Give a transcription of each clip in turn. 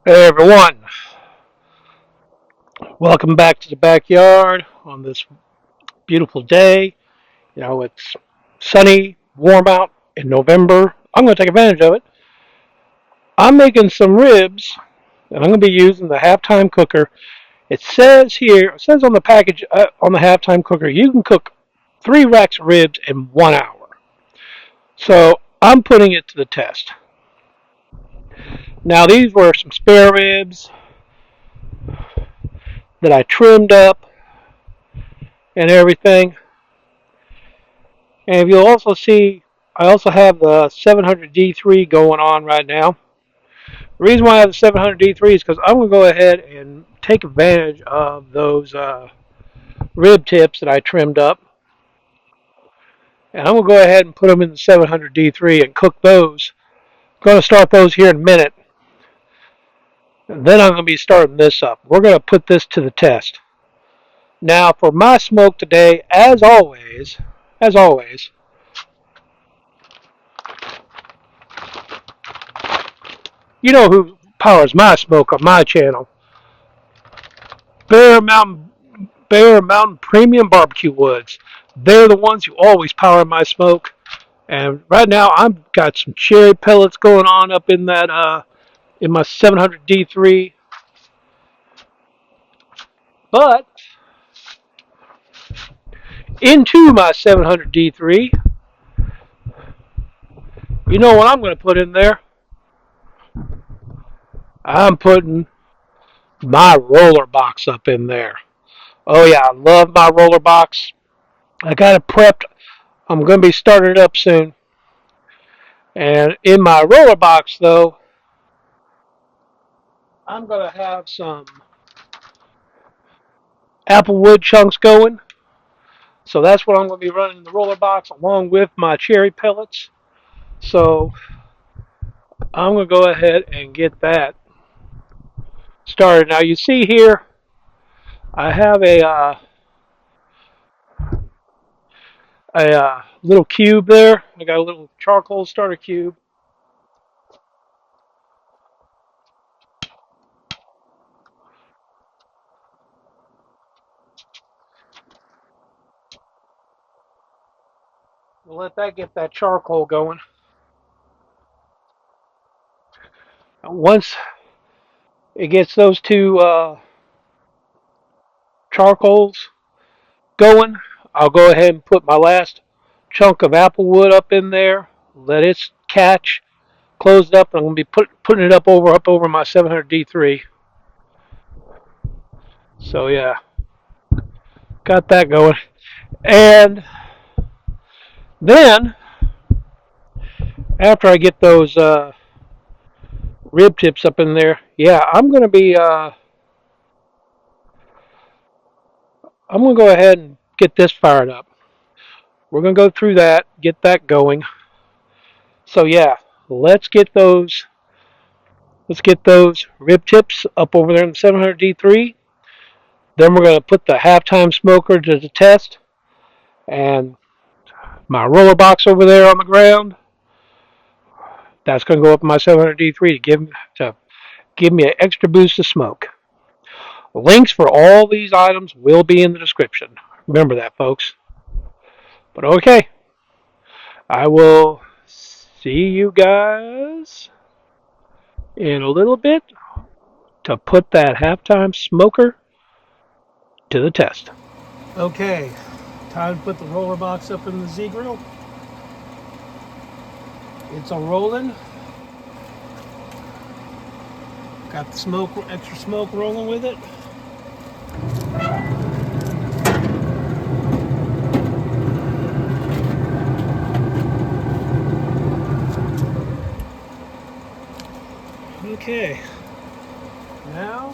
Hey everyone, welcome back to the backyard on this beautiful day. It's sunny, warm out in November. I'm going to take advantage of it. I'm making some ribs, and I'm going to be using the halftime cooker. It says on the package, on the halftime cooker, you can cook 3 racks of ribs in 1 hour. So I'm putting it to the test. Now, these were some spare ribs that I trimmed up and everything. And you'll also see, I also have the 700D3 going on right now. The reason why I have the 700D3 is because I'm going to go ahead and take advantage of those rib tips that I trimmed up. And I'm going to go ahead and put them in the 700D3 and cook those. I'm going to start those here in a minute. And then I'm going to be starting this up. We're going to put this to the test. Now, for my smoke today, as always, you know who powers my smoke on my channel. Bear Mountain Bear Mountain Premium Barbecue Woods. They're the ones who always power my smoke. And right now I've got some cherry pellets going on up in that in my 700D3. But into my 700D3, you know what I'm going to put in there? I'm putting my roller box up in there. Oh yeah, I love my roller box. I got it prepped. I'm going to be starting it up soon. And in my roller box though, I'm going to have some applewood chunks going. So that's what I'm going to be running in the roller box along with my cherry pellets. So I'm going to go ahead and get that started. Now you see here, I have a little cube there. I got a little charcoal starter cube. We'll let that get that charcoal going. Once it gets those two charcoals going, I'll go ahead and put my last chunk of applewood up in there. Let it catch, close it up. I'm going to be putting it up over my 700D3. So yeah, got that going. And then after I get those rib tips up in there, yeah, I'm gonna go ahead and get this fired up. We're gonna go through that, get that going. So yeah, let's get those let's get those rib tips up over there in the 700D3. Then we're gonna put the halftime smoker to the test, and my roller box over there on the ground. That's gonna go up in my 700D3 to give me an extra boost of smoke. Links for all these items will be in the description. Remember that, folks. But okay, I will see you guys in a little bit to put that halftime smoker to the test. Okay, time to put the roller box up in the Z grill. It's a rolling. Got the smoke, extra smoke rolling with it. Okay, now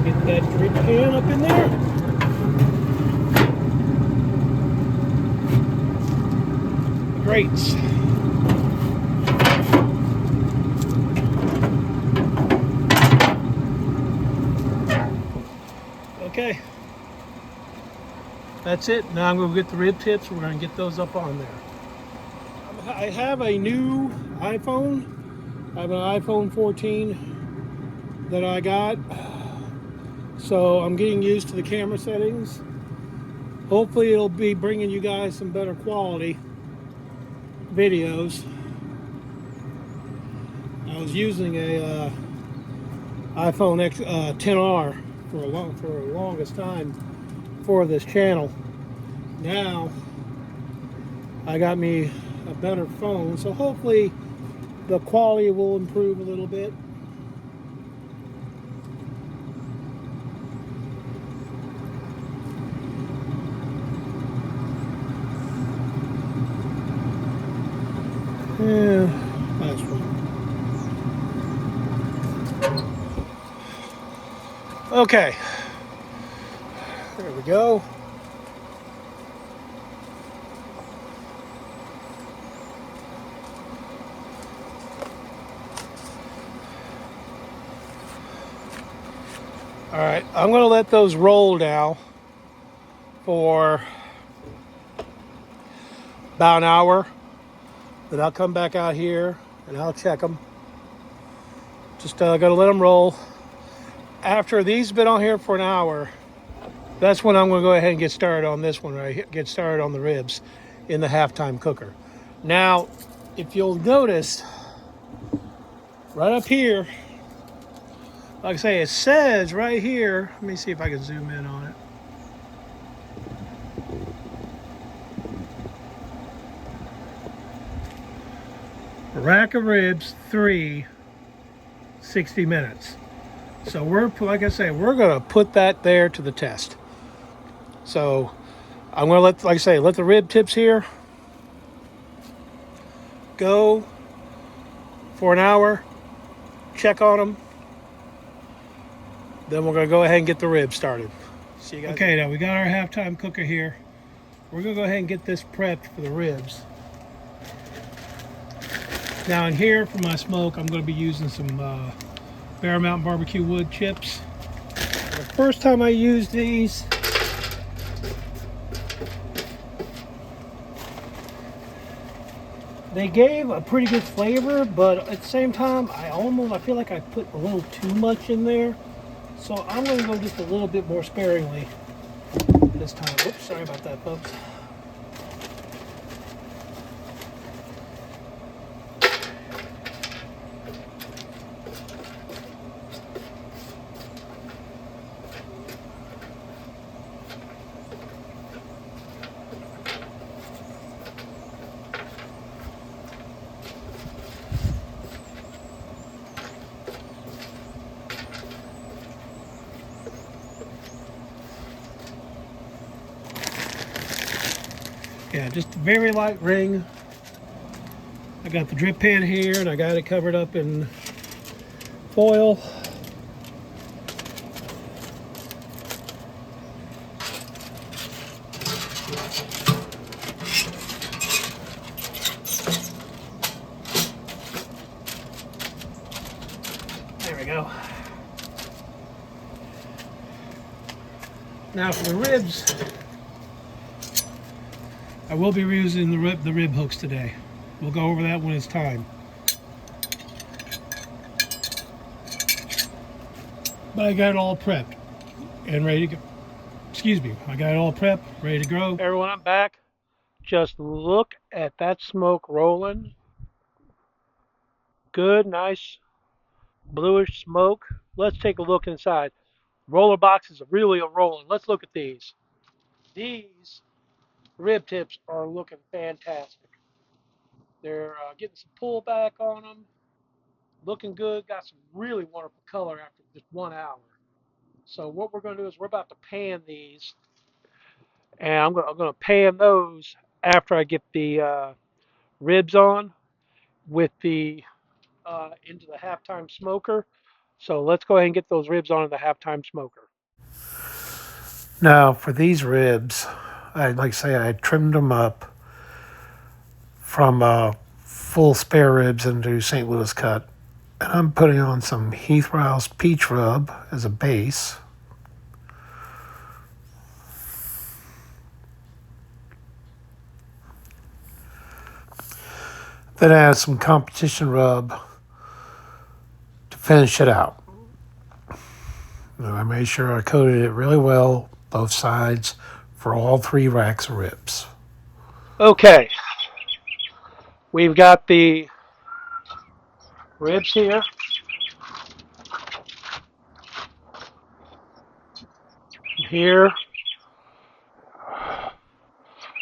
get that drip pan up in there. Grates. Okay, that's it. Now I'm going to get the rib tips. We're going to get those up on there. I have a new iPhone I have an iPhone 14 that I got, so I'm getting used to the camera settings. Hopefully it'll be bringing you guys some better quality videos. I was using a iPhone X 10R for the longest time for this channel. Now I got me a better phone, so hopefully the quality will improve a little bit. Yeah, last one. Okay, there we go. All right, I'm going to let those roll now for about an hour. Then I'll come back out here and I'll check them. Just got to let them roll. After these have been on here for an hour, that's when I'm going to go ahead and get started on this one right here. Get started on the ribs in the halftime cooker. Now, if you'll notice, right up here, like I say, it says right here, let me see if I can zoom in on it. Rack of ribs, 3, 60 minutes. So we're, like I say, we're gonna put that there to the test. So I'm gonna let, like I say, let the rib tips here go for an hour, check on them. Then we're gonna go ahead and get the ribs started. See you guys. Okay, now we got our halftime cooker here. We're gonna go ahead and get this prepped for the ribs. Now in here for my smoke, I'm gonna be using some Bear Mountain barbecue wood chips. The first time I used these, they gave a pretty good flavor, but at the same time, I feel like I put a little too much in there. So I'm gonna go just a little bit more sparingly this time. Oops, sorry about that, folks. Yeah, just a very light ring. I got the drip pan here and I got it covered up in foil. There we go. Now for the ribs, I will be reusing the rib hooks today. We'll go over that when it's time. But I got it all prepped and ready to go. Excuse me, I got it all prepped, ready to go. Everyone, I'm back. Just look at that smoke rolling. Good, nice bluish smoke. Let's take a look inside. Roller boxes are really a rolling. Let's look at these. These rib tips are looking fantastic. They're getting some pullback on them. Looking good. Got some really wonderful color after just 1 hour. So what we're going to do is we're about to pan these, and I'm going to pan those after I get the ribs on with the into the halftime smoker. So let's go ahead and get those ribs on in the halftime smoker. Now for these ribs, I trimmed them up from full spare ribs into St. Louis cut. And I'm putting on some Heath Rouse peach rub as a base. Then I add some competition rub finish it out. I made sure I coated it really well, both sides, for all 3 racks of ribs. Okay, we've got the ribs here. Here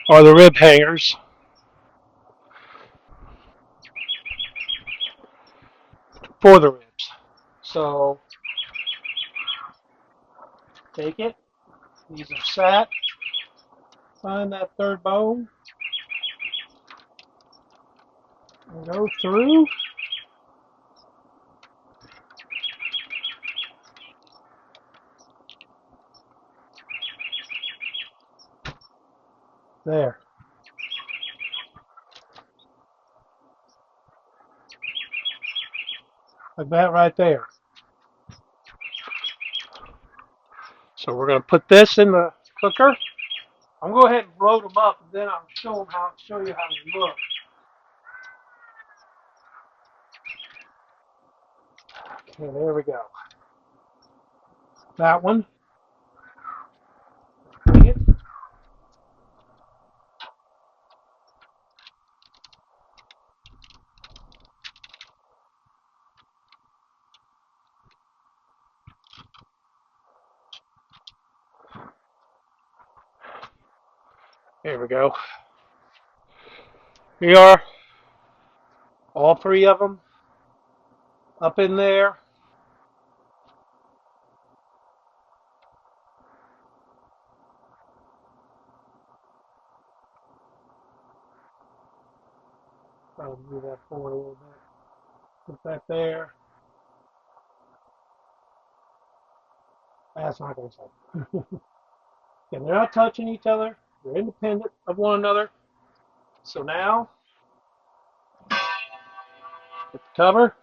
are the rib hangers for the ribs. So take it, these are sat, find that third bone, and go through. There, like that right there. So we're going to put this in the cooker. I'm going to go ahead and load them up, and then I'll show you how they look. Okay, there we go. That one. There we go. Here are all 3 of them up in there. I'll move that forward a little bit. Put that there. That's not going to say. And they're not touching each other. They're independent of one another. So now, get the cover.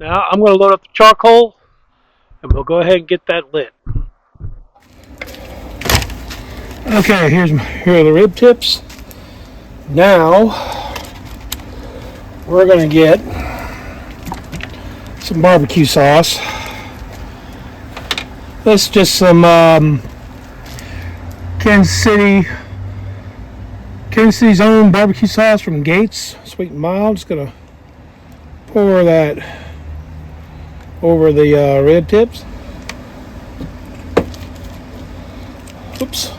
Now I'm going to load up the charcoal, and we'll go ahead and get that lit. Okay, here are the rib tips. Now we're going to get some barbecue sauce. That's just some Kansas City's own barbecue sauce from Gates, sweet and mild. Just gonna pour that over the rib tips. Oops.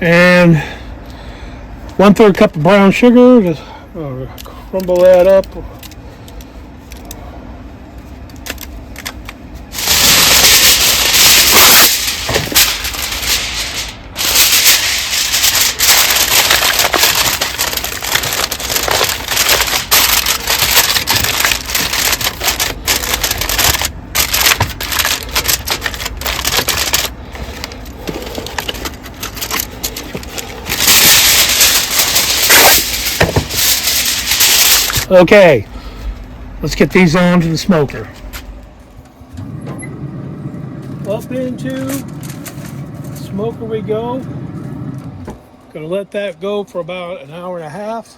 And 1/3 cup of brown sugar. Just crumble that up. Okay, let's get these on to the smoker. Up into the smoker we go. Gonna let that go for about an hour and a half.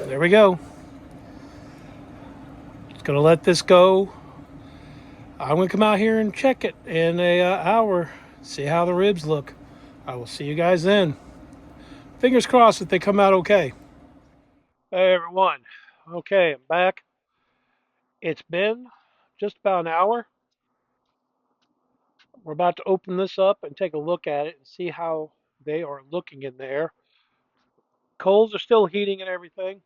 There we go. Just gonna let this go. I'm gonna come out here and check it in a hour, see how the ribs look. I will see you guys then. Fingers crossed that they come out okay. Hey everyone. Okay, I'm back. It's been just about an hour. We're about to open this up and take a look at it and see how they are looking in there. Coals are still heating and everything.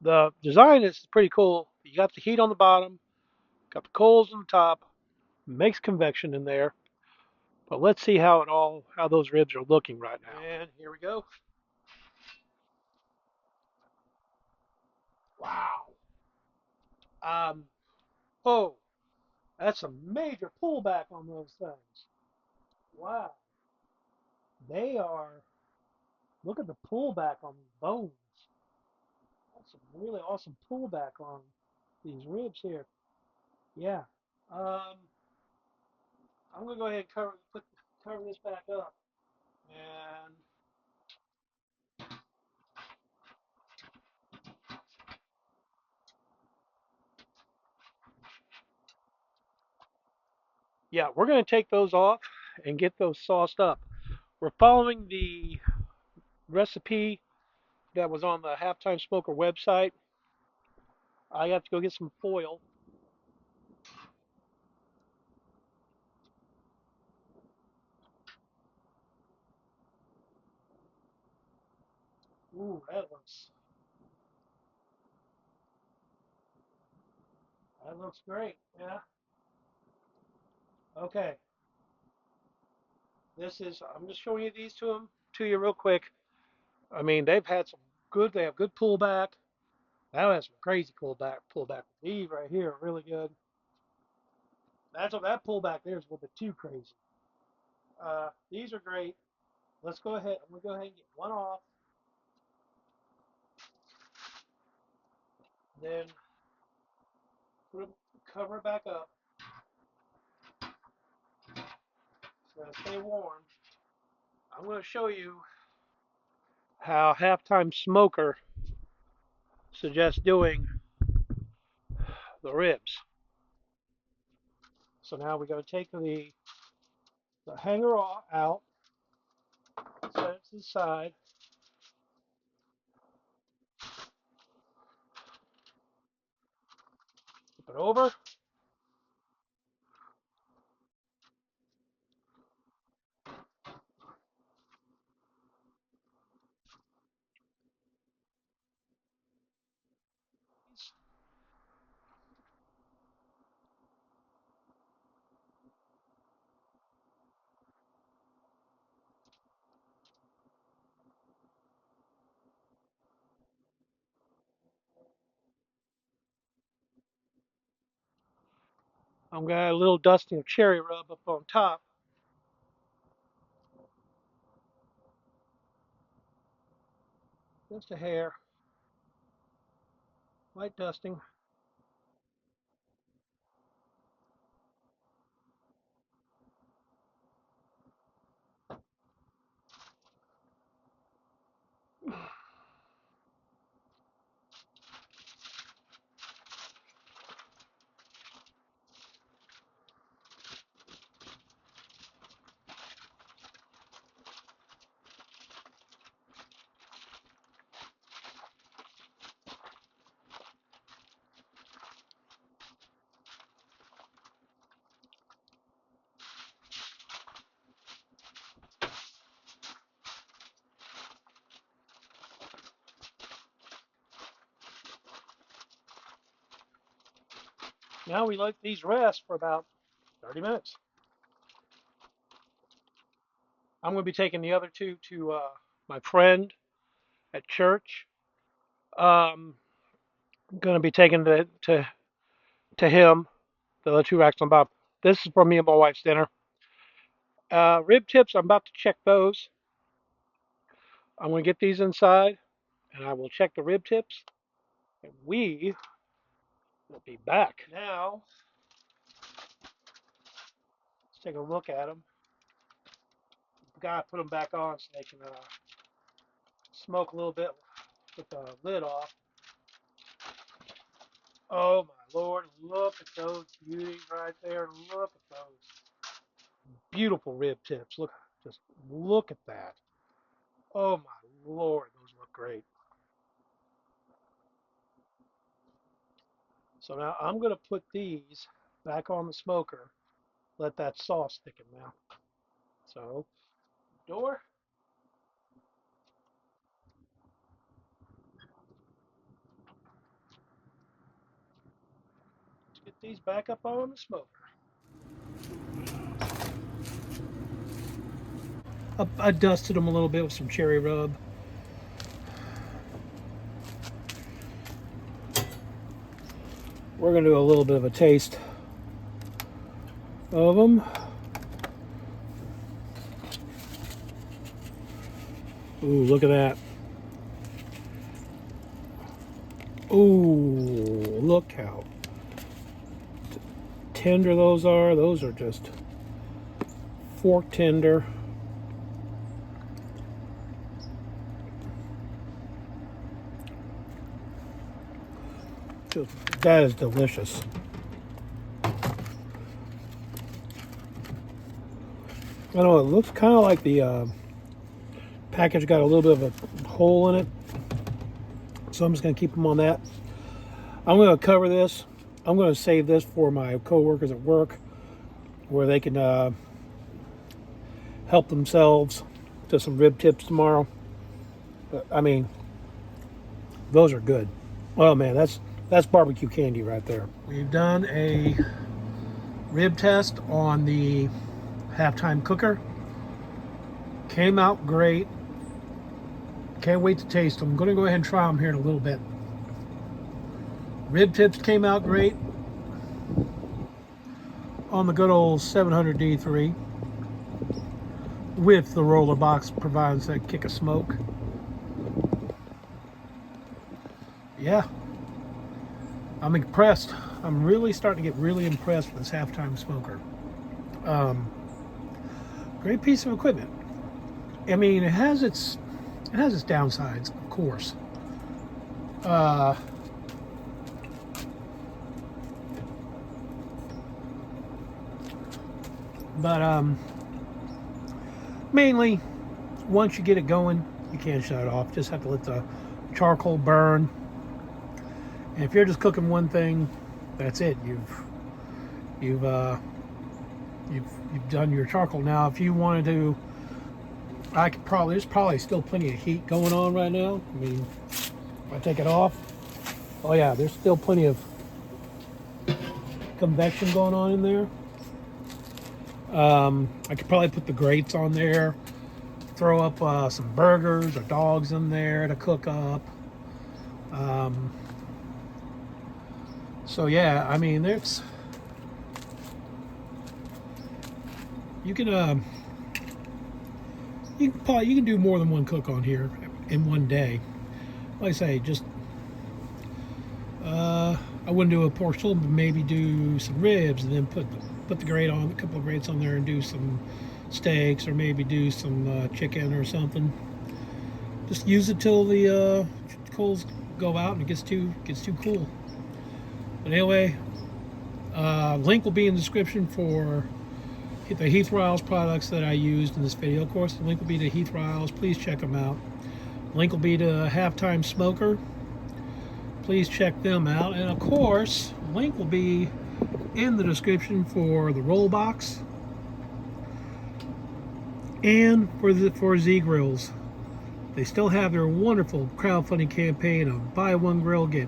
The design is pretty cool. You got the heat on the bottom, got the coals on the top, makes convection in there. But let's see how those ribs are looking right now. And here we go. Wow. Um, oh. That's a major pullback on those things. Wow. They are, look at the pullback on these bones. That's a really awesome pullback on these ribs here. Yeah. Um, I'm gonna go ahead and cover this back up. And yeah, we're gonna take those off and get those sauced up. We're following the recipe that was on the Halftime Smoker website. I have to go get some foil. Ooh, that looks great. Yeah. Okay. I'm just showing you these to you real quick. I mean, they've had some they have good pullback. That has some crazy pullback. These right here are really good. That pullback there is a little bit too crazy. These are great. Let's go ahead. I'm gonna go ahead and get one off. Then cover it back up. It's gonna stay warm. I'm gonna show you how Halftime Smoker suggests doing the ribs. So now we got to take the hanger out, set it to the side, flip it over. I'm got a little dusting of cherry rub up on top, just a hair, light dusting. Now we let these rest for about 30 minutes. I'm going to be taking the other two to my friend at church. I'm going to be taking to him the other two racks on Bob. This is for me and my wife's dinner. Rib tips, I'm about to check those. I'm going to get these inside, and I will check the rib tips, and we will be back. Now, let's take a look at them. Gotta put them back on so they can smoke a little bit with the lid off. Oh my lord, look at those beauties right there. Look at those beautiful rib tips. Just look at that. Oh my lord, those look great. So now I'm going to put these back on the smoker, let that sauce thicken now. So, door, let's get these back up on the smoker. I dusted them a little bit with some cherry rub. We're going to do a little bit of a taste of them. Ooh, look at that. Ooh, look how tender those are. Those are just fork tender. That is delicious. I know it looks kind of like the package got a little bit of a hole in it, so I'm just going to keep them on that. I'm going to cover this. I'm going to save this for my co-workers at work, where they can help themselves to some rib tips tomorrow. But, I mean, those are good. Oh man, that's barbecue candy right there. We've done a rib test on the halftime cooker. Came out great. Can't wait to taste them. I'm going to go ahead and try them here in a little bit. Rib tips came out great on the good old 700D3 with the RollerBox provides that kick of smoke. Yeah, I'm impressed. I'm really starting to get really impressed with this halftime smoker. Great piece of equipment. I mean, it has its downsides, of course. But mainly, once you get it going, you can't shut it off. Just have to let the charcoal burn. And if you're just cooking one thing, that's it. You've done your charcoal. Now, if you wanted to, there's probably still plenty of heat going on right now. I mean, if I take it off, oh yeah, there's still plenty of convection going on in there. I could probably put the grates on there, throw up some burgers or dogs in there to cook up. So yeah, I mean, you can do more than one cook on here in one day. Like I say, just I wouldn't do a pork shoulder, but maybe do some ribs and then put the grate on, a couple of grates on there, and do some steaks, or maybe do some chicken or something. Just use it till the coals go out and it gets too cool. But anyway, link will be in the description for the Heath Riles products that I used in this video. Of course, the link will be to Heath Riles. Please check them out. Link will be to Halftime Smoker. Please check them out. And of course, link will be in the description for the RollerBox and for Z Grills. They still have their wonderful crowdfunding campaign of buy one grill, get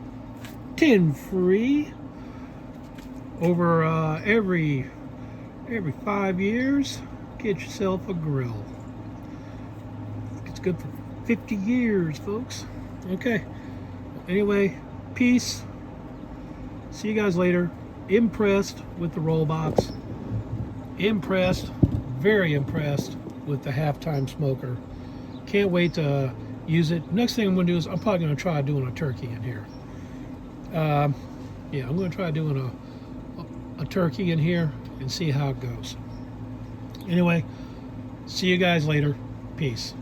10 free over every 5 years. Get yourself a grill. It's good for 50 years, folks. Okay. Anyway, peace. See you guys later. Impressed with the RollerBox. Impressed, very impressed with the halftime smoker. Can't wait to use it. Next thing I'm going to do is I'm probably going to try doing a turkey in here. Yeah, I'm going to try doing a turkey in here and see how it goes. Anyway, see you guys later. Peace.